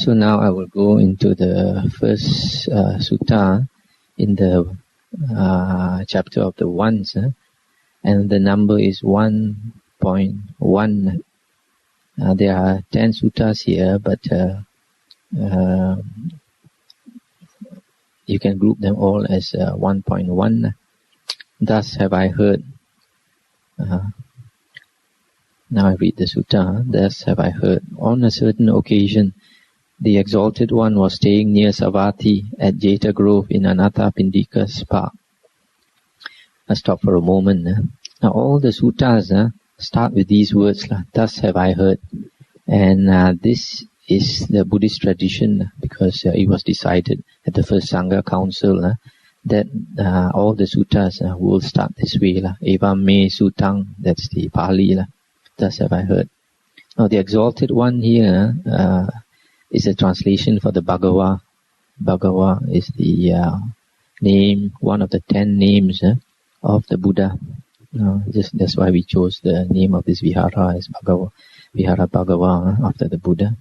So now I will go into the first sutta in the chapter of the ones, and the number is 1.1. There are 10 suttas here, but you can group them all as 1.1. Thus have I heard. Now I read the sutta. Thus have I heard. On a certain occasion, the Exalted One was staying near Savatthi at Jeta Grove in Anathapindika's park. I'll stop for a moment. Now all the suttas start with these words, thus have I heard. And this is the Buddhist tradition, because it was decided at the first Sangha Council that all the suttas will start this way. Evam me sutang, that's the Pali. Thus have I heard. Now the Exalted One here is a translation for the Bhagava. Bhagava is the name, one of the 10 names of the Buddha. That's why we chose the name of this vihara as Bhagava, Vihara Bhagava, after the Buddha.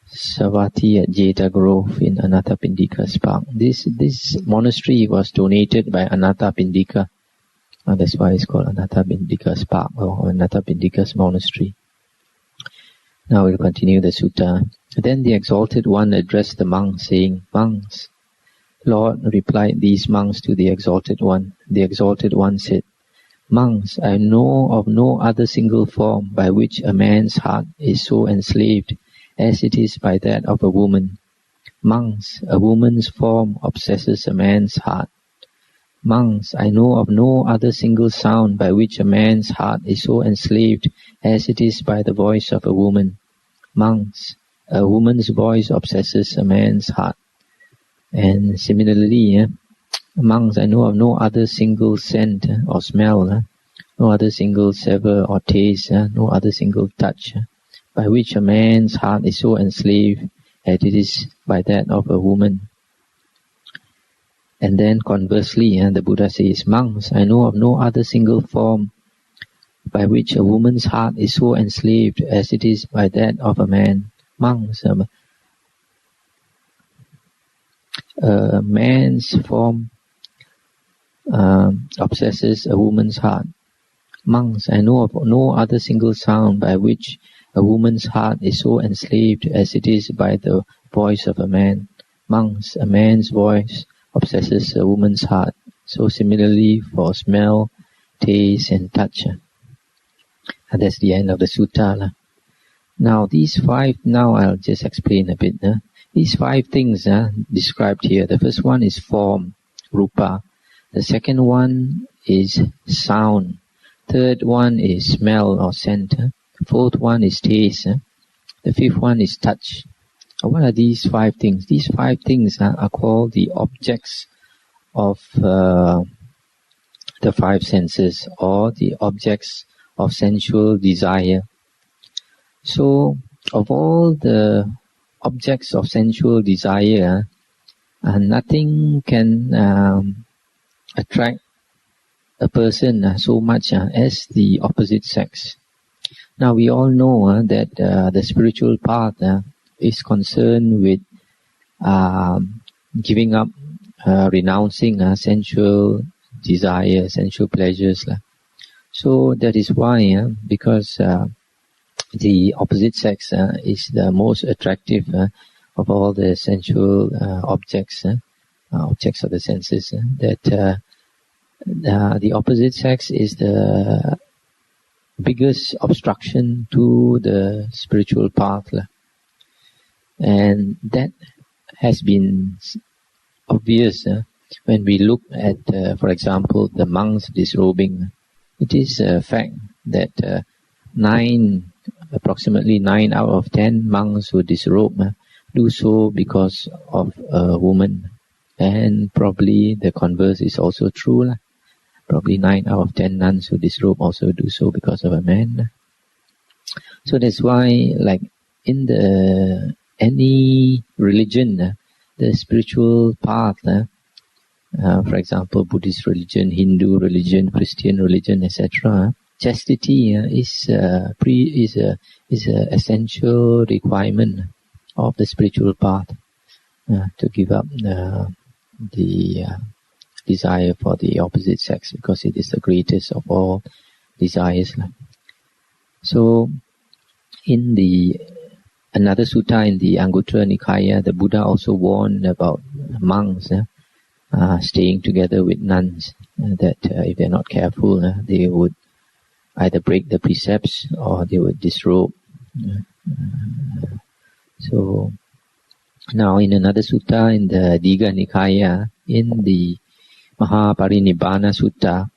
Savatthi at Jeta Grove in Anathapindika's park. This monastery was donated by Anathapindika. That's why it's called Anathapindika's park, or Anathapindika's monastery. Now we'll continue the sutta. Then the Exalted One addressed the monks, saying, Monks, Lord, replied these monks to the Exalted One. The Exalted One said, Monks, I know of no other single form by which a man's heart is so enslaved as it is by that of a woman. Monks, a woman's form obsesses a man's heart. Monks, I know of no other single sound by which a man's heart is so enslaved as it is by the voice of a woman. Monks, a woman's voice obsesses a man's heart. And similarly, monks, I know of no other single scent or smell, no other single savor or taste, no other single touch, by which a man's heart is so enslaved as it is by that of a woman. And then conversely, the Buddha says, Monks, I know of no other single form by which a woman's heart is so enslaved as it is by that of a man. Monks, a man's form obsesses a woman's heart. Monks, I know of no other single sound by which a woman's heart is so enslaved as it is by the voice of a man. Monks, a man's voice obsesses a woman's heart. So similarly for smell, taste and touch. And that's the end of the sutta. Now these 5, now I'll just explain a bit. These 5 things described here. The first one is form, rupa. The second one is sound. Third one is smell or scent. Fourth one is taste. The fifth one is touch. What are these 5 things? These 5 things are called the objects of the 5 senses, or the objects of sensual desire. So, of all the objects of sensual desire, nothing can attract a person so much as the opposite sex. Now we all know that the spiritual path is concerned with giving up, renouncing sensual desire, sensual pleasures. So that is why, because the opposite sex is the most attractive of all the sensual objects, objects of the senses, that the opposite sex is the biggest obstruction to the spiritual path. And that has been obvious when we look at, for example, the monks disrobing. It is a fact that approximately 9 out of 10 monks who disrobe do so because of a woman. And probably the converse is also true. Probably 9 out of 10 nuns who disrobe also do so because of a man. So that's why, like in any religion, the spiritual path, for example, Buddhist religion, Hindu religion, Christian religion, etc., chastity is a essential requirement. of the spiritual path, to give up the desire for the opposite sex, because it is the greatest of all desires. So, in another sutta in the Anguttara Nikaya, the Buddha also warned about monks staying together with nuns, that if they're not careful, they would either break the precepts or they would disrobe. So, now in another sutta in the Digha Nikaya, in the Mahaparinibbana Sutta,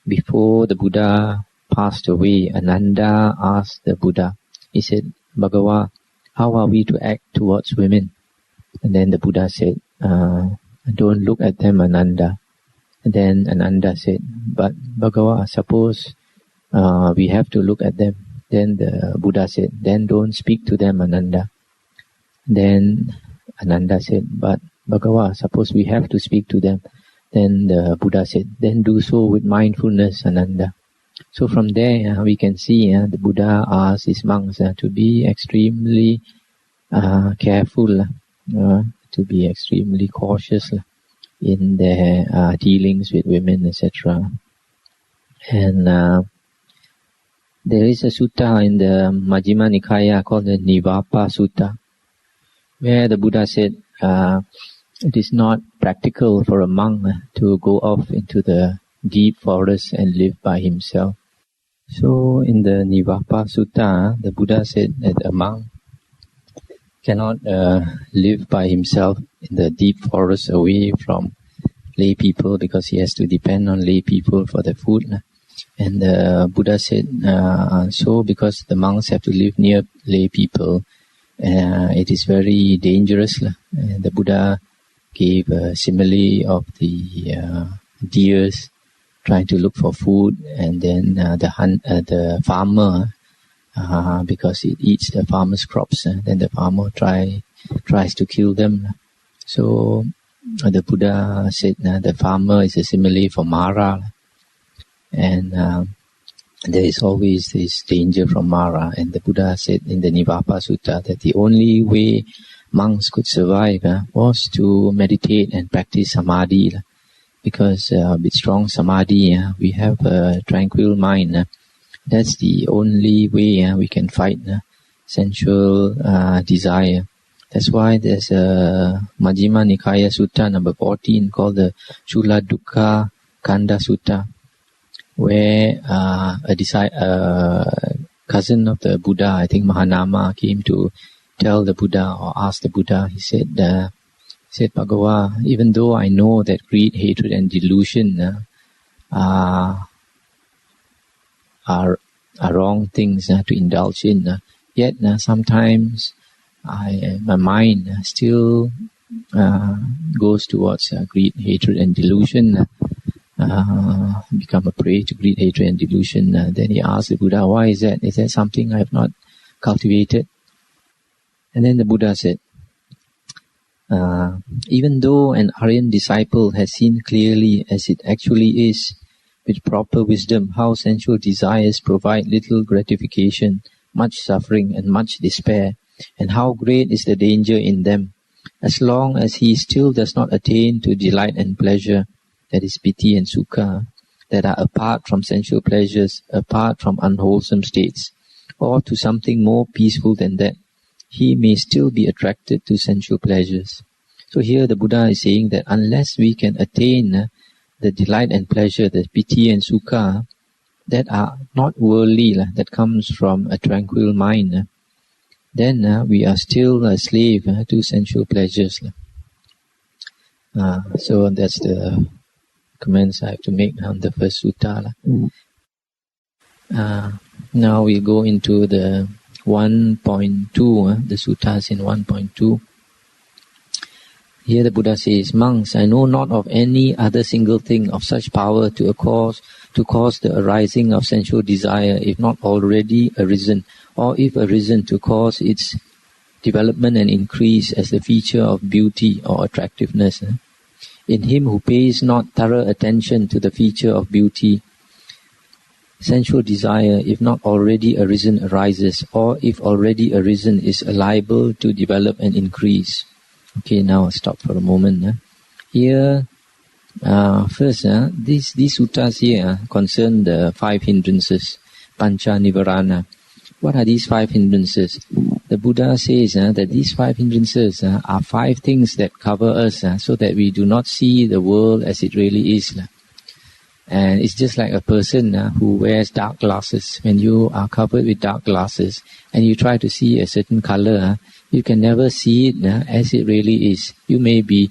before the Buddha passed away, Ananda asked the Buddha, he said, Bhagava, how are we to act towards women? And then the Buddha said, don't look at them, Ananda. And then Ananda said, but Bhagava, suppose we have to look at them. Then the Buddha said, then don't speak to them, Ananda. Then Ananda said, but Bhagava, suppose we have to speak to them. Then the Buddha said, then do so with mindfulness, Ananda. So from there we can see the Buddha asked his monks to be extremely careful, to be extremely cautious in their dealings with women, etc. And there is a sutta in the Majjhima Nikaya called the Nivapa Sutta, where the Buddha said it is not practical for a monk to go off into the deep forest and live by himself. So in the Nivapa Sutta, the Buddha said that a monk cannot live by himself in the deep forest away from lay people, because he has to depend on lay people for the food. And the Buddha said, so because the monks have to live near lay people, it is very dangerous. And the Buddha gave a simile of the deers trying to look for food, and then the farmer, because it eats the farmer's crops, then the farmer tries to kill them. So the Buddha said the farmer is a simile for Mara, and there is always this danger from Mara. And the Buddha said in the Nivapa Sutta that the only way monks could survive was to meditate and practice samadhi, because with strong samadhi we have a tranquil mind. That's the only way we can fight sensual desire. That's why there's a Majjhima Nikaya Sutta number 14 called the Chula Dukkha Kanda Sutta, where a cousin of the Buddha, I think Mahanama, came to tell the Buddha or ask the Buddha. He said, Bhagava, even though I know that greed, hatred and delusion are wrong things to indulge in, yet sometimes my mind still goes towards greed, hatred and delusion, become a prey to greed, hatred and delusion. Then he asked the Buddha, why is that? Is that something I have not cultivated? And then the Buddha said, even though an Aryan disciple has seen clearly as it actually is, with proper wisdom, how sensual desires provide little gratification, much suffering and much despair, and how great is the danger in them, as long as he still does not attain to delight and pleasure, that is piti and sukha, that are apart from sensual pleasures, apart from unwholesome states, or to something more peaceful than that, he may still be attracted to sensual pleasures. So here the Buddha is saying that unless we can attain the delight and pleasure, the piti and sukha, that are not worldly, that comes from a tranquil mind, then we are still a slave to sensual pleasures. So that's the comments I have to make on the first sutta. Now we go into the 1.2, the suttas in 1.2. Here the Buddha says, monks, I know not of any other single thing of such power to cause the arising of sensual desire, if not already arisen, or if arisen, to cause its development and increase as the feature of beauty or attractiveness. In him who pays not thorough attention to the feature of beauty, sensual desire, if not already arisen, arises, or if already arisen, is liable to develop and increase. Okay, now I'll stop for a moment. Here, first, these suttas here concern the 5 hindrances, pancha nivarana. What are these 5 hindrances? The Buddha says that these 5 hindrances are 5 things that cover us so that we do not see the world as it really is. And it's just like a person who wears dark glasses. When you are covered with dark glasses and you try to see a certain color, you can never see it as it really is. You may be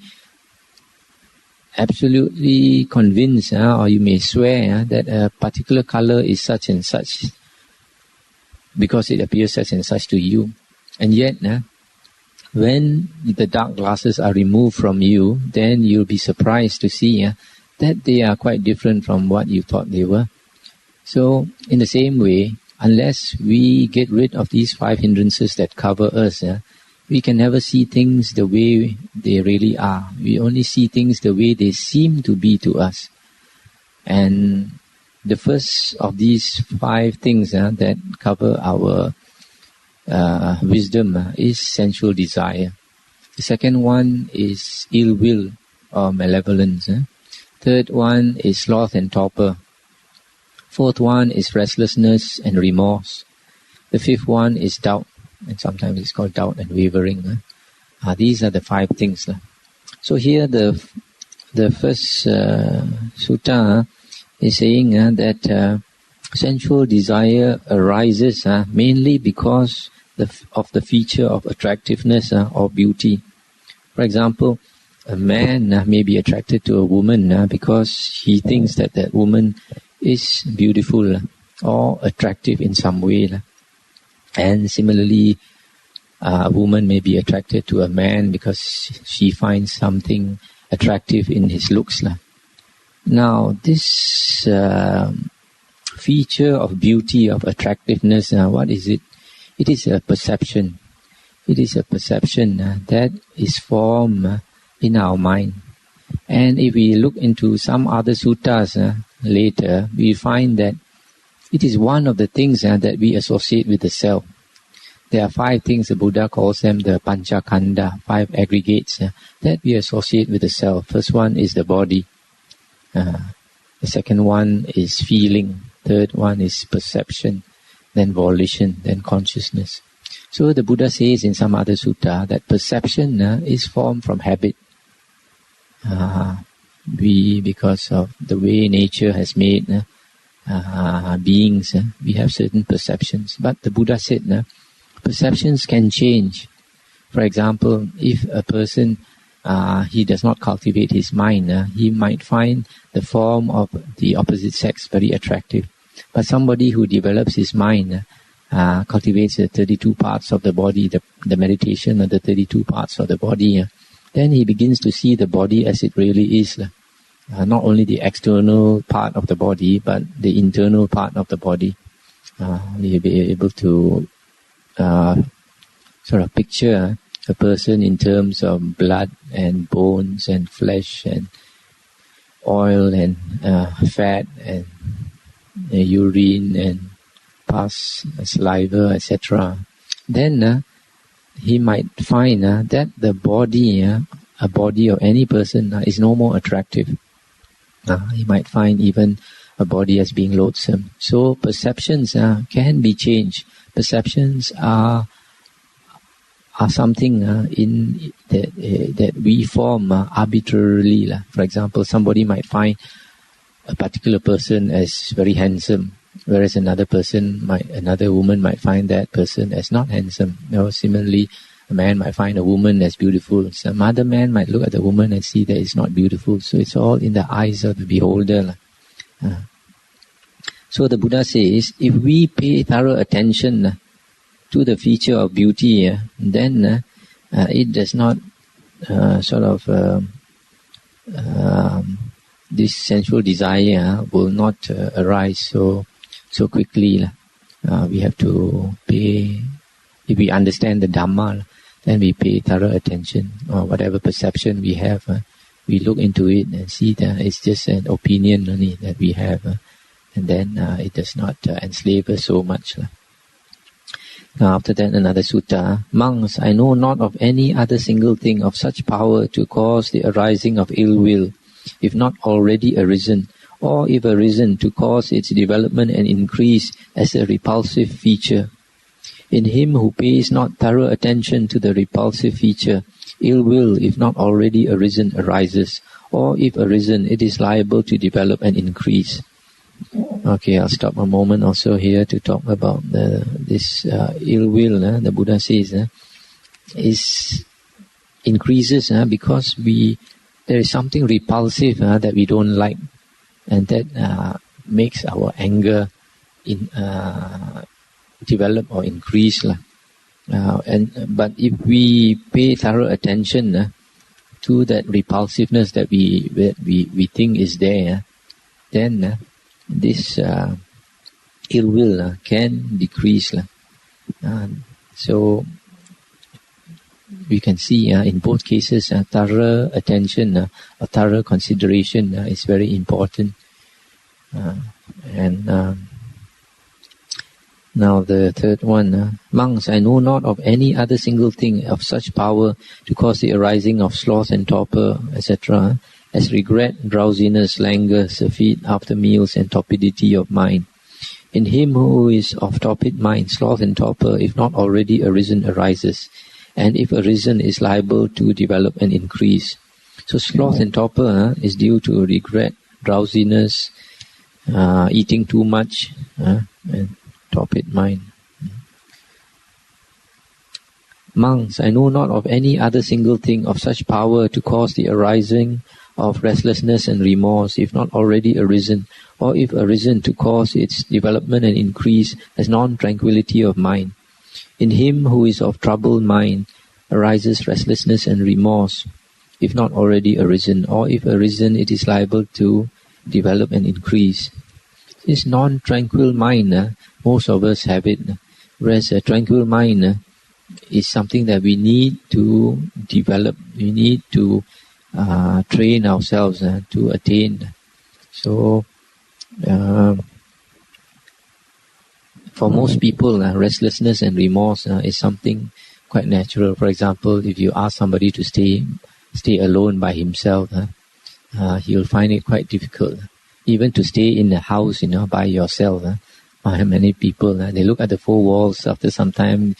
absolutely convinced or you may swear that a particular color is such and such because it appears such and such to you. And yet, when the dark glasses are removed from you, then you'll be surprised to see that they are quite different from what you thought they were. So, in the same way, unless we get rid of these 5 hindrances that cover us, we can never see things the way they really are. We only see things the way they seem to be to us. And the first of these 5 things that cover our wisdom is sensual desire. The second one is ill will or malevolence. Third one is sloth and torpor. Fourth one is restlessness and remorse. The fifth one is doubt, and sometimes it's called doubt and wavering. These are the 5 things. So here the first sutta is saying that sensual desire arises mainly because of the feature of attractiveness or beauty. For example, a man may be attracted to a woman because he thinks that that woman is beautiful or attractive in some way. And similarly, a woman may be attracted to a man because she finds something attractive in his looks. Now, this feature of beauty, of attractiveness, what is it? It is a perception. It is a perception that is formed in our mind. And if we look into some other suttas later, we find that it is one of the things that we associate with the self. There are 5 things, the Buddha calls them the panchakanda, 5 aggregates that we associate with the self. First one is the body. The second one is feeling. Third one is perception. Then volition, then consciousness. So the Buddha says in some other sutta that perception is formed from habit. Because of the way nature has made beings, we have certain perceptions. But the Buddha said, perceptions can change. For example, if a person he does not cultivate his mind, he might find the form of the opposite sex very attractive. But somebody who develops his mind, cultivates the 32 parts of the body, the meditation of the 32 parts of the body, then he begins to see the body as it really is. Not only the external part of the body, but the internal part of the body. He'll be able to sort of picture a person in terms of blood and bones and flesh and oil and fat and urine and pus, saliva, etc. Then he might find that the body, a body of any person, is no more attractive. He might find even a body as being loathsome. So perceptions can be changed. Perceptions are something that we form arbitrarily. For example, somebody might find a particular person as very handsome, whereas another woman might find that person as not handsome. Similarly, a man might find a woman as beautiful. Some other man might look at the woman and see that it's not beautiful. So it's all in the eyes of the beholder. So the Buddha says, if we pay thorough attention to the feature of beauty, then it does not this sensual desire will not arise so quickly. We have to pay, if we understand the Dhamma, then we pay thorough attention. Or whatever perception we have, we look into it and see that it's just an opinion only that we have. and then it does not enslave us so much. Now after that, another sutta. Monks, I know not of any other single thing of such power to cause the arising of ill will, if not already arisen, or if arisen, to cause its development and increase as a repulsive feature. In him who pays not thorough attention to the repulsive feature, ill will, if not already arisen, arises, or if arisen, it is liable to develop and increase. Okay, I'll stop a moment also here to talk about this ill will. The Buddha says is increases because there is something repulsive that we don't like, and that makes our anger develop or increase. But if we pay thorough attention to that repulsiveness that we think is there, then this ill will can decrease. So we can see in both cases thorough attention or thorough consideration is very important. Now the third one, monks, I know not of any other single thing of such power to cause the arising of sloth and torpor, etc., as regret, drowsiness, languor, surfeit after meals, and torpidity of mind. In him who is of torpid mind, sloth and torpor, if not already arisen, arises, and if arisen, is liable to develop and increase. So sloth and torpor is due to regret, drowsiness, eating too much, and torpid mind. Monks, I know not of any other single thing of such power to cause the arising of restlessness and remorse, if not already arisen, or if arisen, to cause its development and increase as non-tranquility of mind. In him who is of troubled mind arises restlessness and remorse, if not already arisen, or if arisen, it is liable to develop and increase. This non-tranquil mind, most of us have it, whereas a tranquil mind is something that we need to develop, we need to train ourselves to attain. So for most people, restlessness and remorse is something quite natural. For example, if you ask somebody to stay alone by himself, he'll find it quite difficult. Even to stay in the house, by yourself. Many people, they look at the four walls after some time,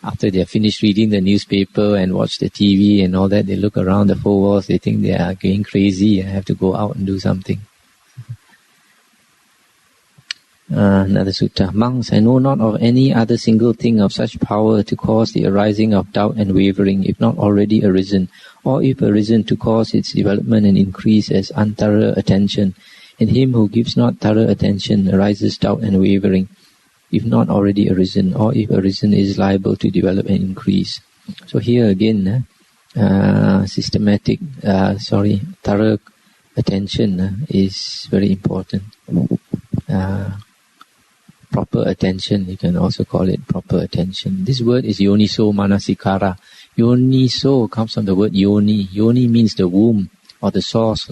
after they have finished reading the newspaper and watch the TV and all that, they look around the four walls, they think they are going crazy and have to go out and do something. Another sutta. Monks, I know not of any other single thing of such power to cause the arising of doubt and wavering, if not already arisen, or if arisen, to cause its development and increase as unthorough attention. In him who gives not thorough attention arises doubt and wavering, if not already arisen, or if arisen, is liable to develop and increase. So here again, thorough attention is very important. Proper attention, you can also call it proper attention. This word is yoniso manasikara. Yoniso comes from the word yoni. Yoni means the womb or the source.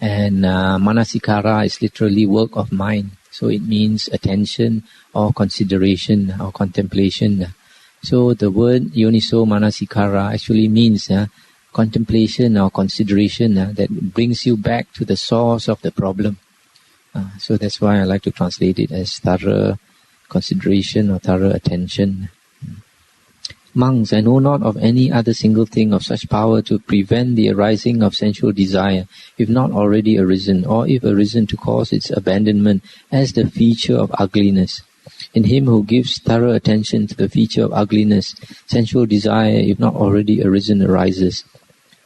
And manasikara is literally work of mind. So it means attention or consideration or contemplation. So the word yoniso manasikara actually means contemplation or consideration that brings you back to the source of the problem. So that's why I like to translate it as thorough consideration or thorough attention. Monks, I know not of any other single thing of such power to prevent the arising of sensual desire, if not already arisen, or if arisen, to cause its abandonment as the feature of ugliness. In him who gives thorough attention to the feature of ugliness, sensual desire, if not already arisen, arises,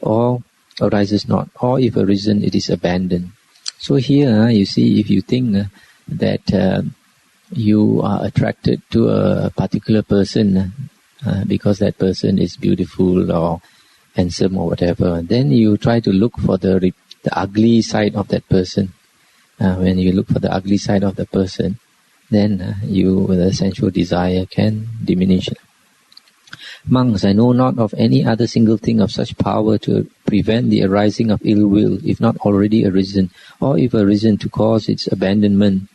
or arises not, or if arisen, it is abandoned. So here, you see, if you think that you are attracted to a particular person because that person is beautiful or handsome or whatever, then you try to look for the ugly side of that person. When you look for the ugly side of the person, then the sensual desire can diminish. Monks, I know not of any other single thing of such power to prevent the arising of ill will, if not already arisen, or if arisen to cause its abandonment,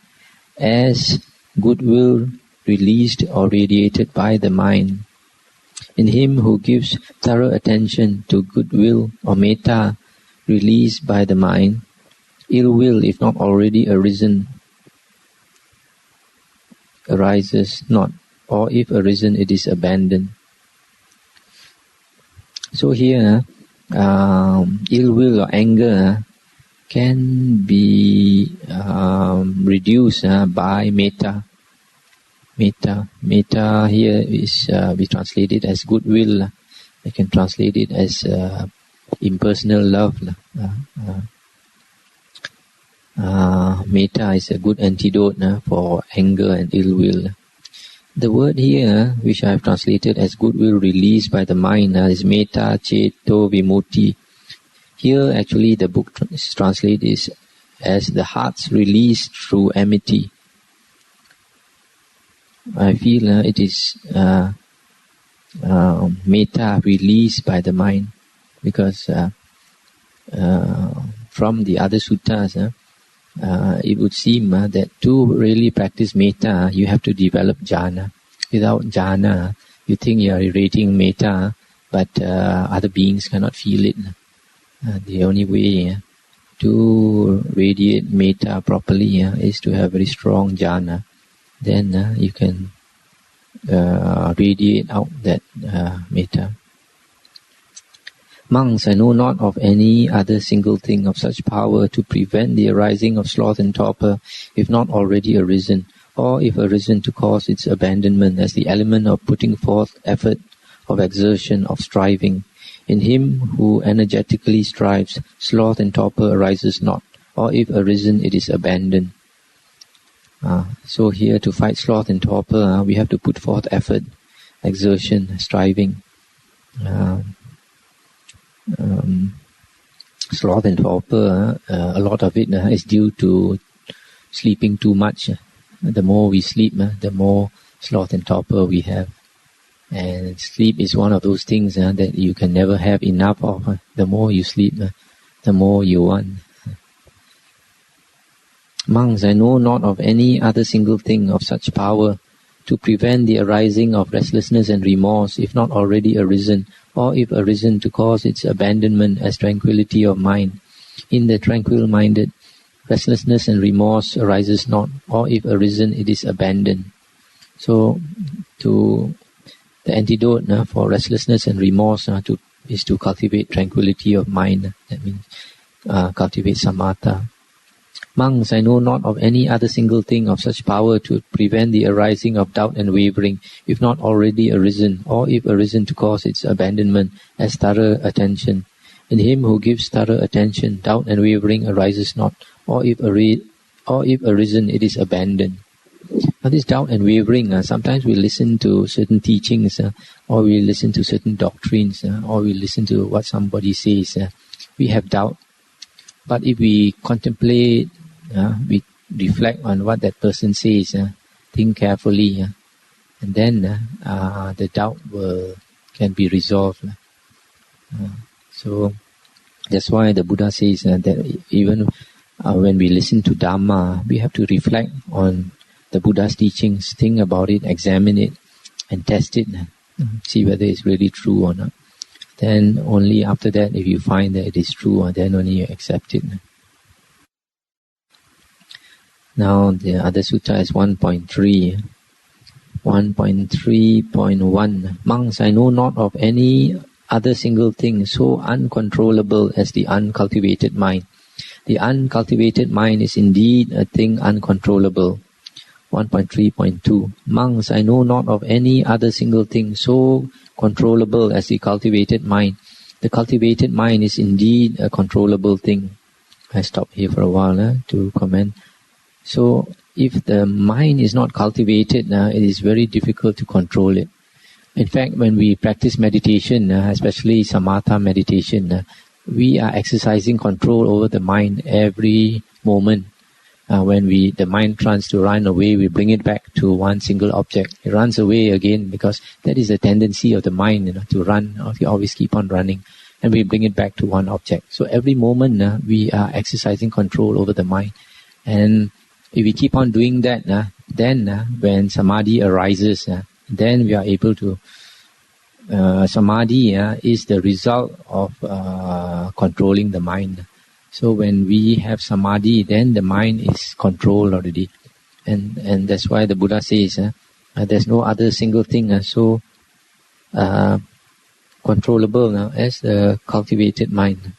as goodwill released or radiated by the mind. In him who gives thorough attention to goodwill or metta released by the mind, ill will, if not already arisen, arises not, or if arisen, it is abandoned. So here, ill will or anger can be reduced by metta. Metta here is we translate it as goodwill. We can translate it as impersonal love. Metta is a good antidote for anger and ill will. The word here, which I have translated as goodwill released by the mind, is metta ceto vimutti. Here, actually, the book is translated as the heart's release through amity. I feel it is metta released by the mind, because from the other suttas, it would seem that to really practice metta, you have to develop jhana. Without jhana, you think you are radiating metta, but other beings cannot feel it. The only way to radiate metta properly is to have very strong jhana. Then you can radiate out that metta. Monks, I know not of any other single thing of such power to prevent the arising of sloth and torpor, if not already arisen, or if arisen to cause its abandonment, as the element of putting forth effort, of exertion, of striving. In him who energetically strives, sloth and torpor arises not, or if arisen, it is abandoned. So here, to fight sloth and torpor, we have to put forth effort, exertion, striving. Sloth and torpor, a lot of it is due to sleeping too much. The more we sleep, the more sloth and torpor we have. And sleep is one of those things that you can never have enough of. The more you sleep, the more you want. Monks, I know not of any other single thing of such power to prevent the arising of restlessness and remorse, if not already arisen, or if arisen to cause its abandonment, as tranquility of mind. In the tranquil-minded, restlessness and remorse arises not, or if arisen, it is abandoned. So, the antidote for restlessness and remorse is to cultivate tranquility of mind. That means cultivate samatha. Monks, I know not of any other single thing of such power to prevent the arising of doubt and wavering, if not already arisen, or if arisen to cause its abandonment, as thorough attention. In him who gives thorough attention, doubt and wavering arises not, or if arisen, it is abandoned. Now this doubt and wavering, sometimes we listen to certain teachings, or we listen to certain doctrines, or we listen to what somebody says. We have doubt. But if we contemplate, we reflect on what that person says, think carefully, and then the doubt can be resolved. So that's why the Buddha says that even when we listen to Dhamma, we have to reflect on the Buddha's teachings, think about it, examine it, and test it, see whether it's really true or not. Then only after that, if you find that it is true, then only you accept it. Now the other sutta is 1.3. 1.3.1. Monks, I know not of any other single thing so uncontrollable as the uncultivated mind. The uncultivated mind is indeed a thing uncontrollable. 1.3.2. Monks, I know not of any other single thing so controllable as the cultivated mind. The cultivated mind is indeed a controllable thing. I stop here for a while to comment. So, if the mind is not cultivated, it is very difficult to control it. In fact, when we practice meditation, especially samatha meditation, we are exercising control over the mind every moment. When the mind tries to run away, we bring it back to one single object. It runs away again because that is a tendency of the mind, to run, or to always keep on running. and we bring it back to one object. So every moment we are exercising control over the mind. And if we keep on doing that, then when samadhi arises, then we are able to, samadhi is the result of controlling the mind. So when we have samadhi, then the mind is controlled already. And that's why the Buddha says, there's no other single thing so controllable as the cultivated mind.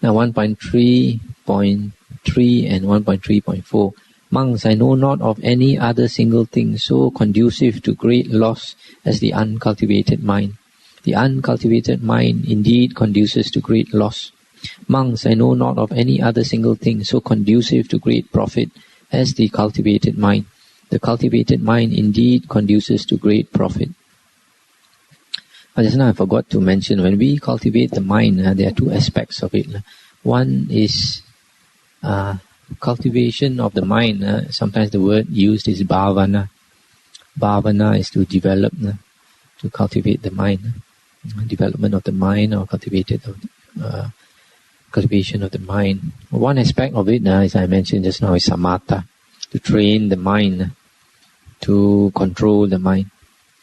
Now 1.3.3 and 1.3.4. Monks, I know not of any other single thing so conducive to great loss as the uncultivated mind. The uncultivated mind indeed conduces to great loss. Monks, I know not of any other single thing so conducive to great profit as the cultivated mind. The cultivated mind indeed conduces to great profit. Just now I forgot to mention, when we cultivate the mind, there are two aspects of it. One is cultivation of the mind. Sometimes the word used is bhavana. Bhavana is to develop, to cultivate the mind. Development of the mind or cultivation of the mind. One aspect of it, as I mentioned just now, is samatha, to train the mind, to control the mind.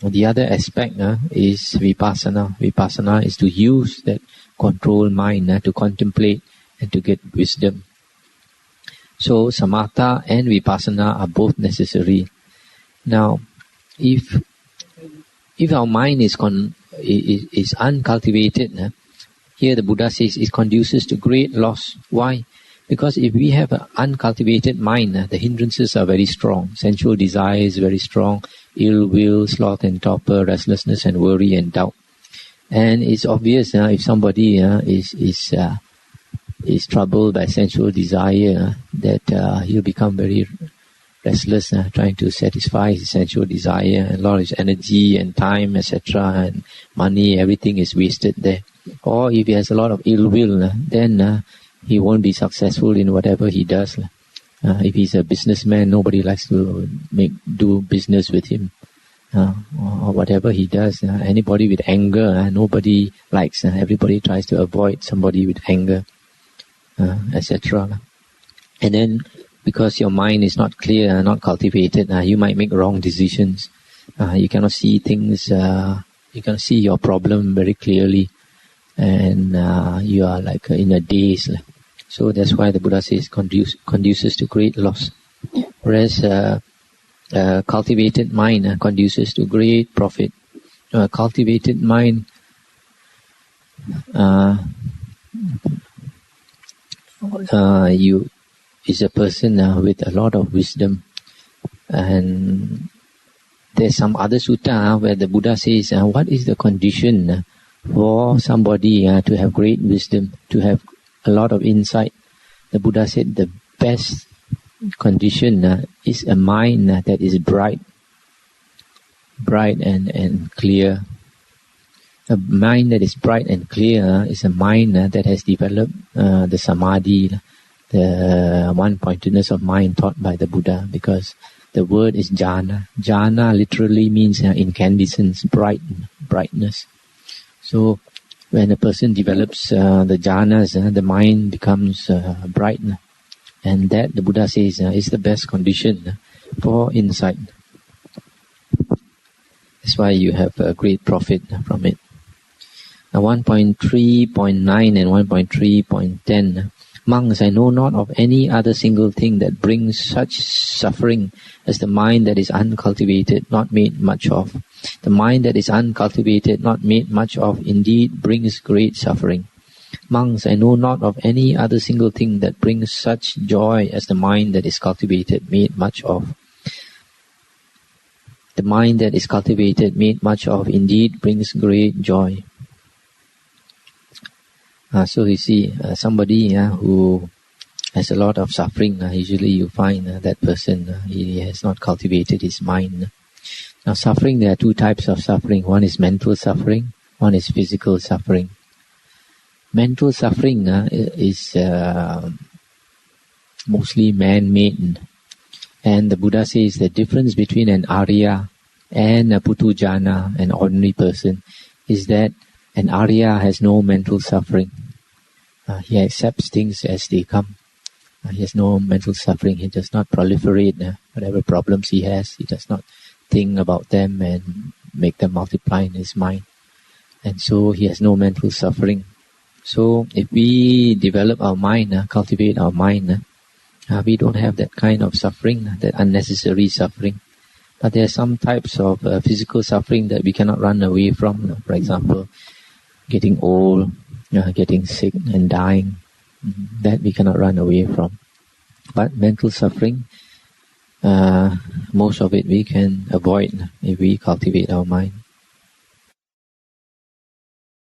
The other aspect is vipassana. Vipassana is to use that controlled mind to contemplate and to get wisdom. So samatha and vipassana are both necessary. Now, if our mind is uncultivated, here the Buddha says it conduces to great loss. Why? Because if we have an uncultivated mind, the hindrances are very strong. Sensual desire is very strong. Ill will, sloth and torpor, restlessness and worry and doubt. And it's obvious if somebody is troubled by sensual desire, that he'll become very restless, trying to satisfy his sensual desire, and a lot of his energy and time, etc., and money, everything is wasted there. Or if he has a lot of ill will, then he won't be successful in whatever he does. If he's a businessman, nobody likes to do business with him. Or whatever he does. Anybody with anger, nobody likes. Everybody tries to avoid somebody with anger, etc. And then, because your mind is not clear, not cultivated, you might make wrong decisions. You cannot see things, you cannot see your problem very clearly, and you are like in a daze. So that's why the Buddha says conduces to great loss. Whereas cultivated mind conduces to great profit. Cultivated mind is a person with a lot of wisdom. And there's some other sutta where the Buddha says, what is the condition for somebody to have great wisdom, to have a lot of insight? The Buddha said the best condition is a mind that is bright and clear. A mind that is bright and clear is a mind that has developed the samadhi, the one-pointedness of mind taught by the Buddha, because the word is jhana. Jhana literally means incandescence, brightness. So when a person develops the jhanas, the mind becomes bright. And that, the Buddha says, is the best condition for insight. That's why you have a great profit from it. Now 1.3.9 and 1.3.10. Monks, I know not of any other single thing that brings such suffering as the mind that is uncultivated, not made much of. The mind that is uncultivated, not made much of, indeed brings great suffering. Monks, I know not of any other single thing that brings such joy as the mind that is cultivated, made much of. The mind that is cultivated, made much of, indeed brings great joy. So you see, somebody who has a lot of suffering, usually you find that person, he has not cultivated his mind. Now suffering, there are two types of suffering. One is mental suffering, one is physical suffering. Mental suffering is mostly man-made. And the Buddha says the difference between an Arya and a Putujana, an ordinary person, is that an Arya has no mental suffering. He accepts things as they come. He has no mental suffering. He does not proliferate whatever problems he has. He does not think about them and make them multiply in his mind. And so he has no mental suffering. So if we develop our mind, cultivate our mind, we don't have that kind of suffering, that unnecessary suffering. But there are some types of physical suffering that we cannot run away from. For example, getting old, getting sick and dying. That we cannot run away from. But mental suffering, most of it we can avoid if we cultivate our mind.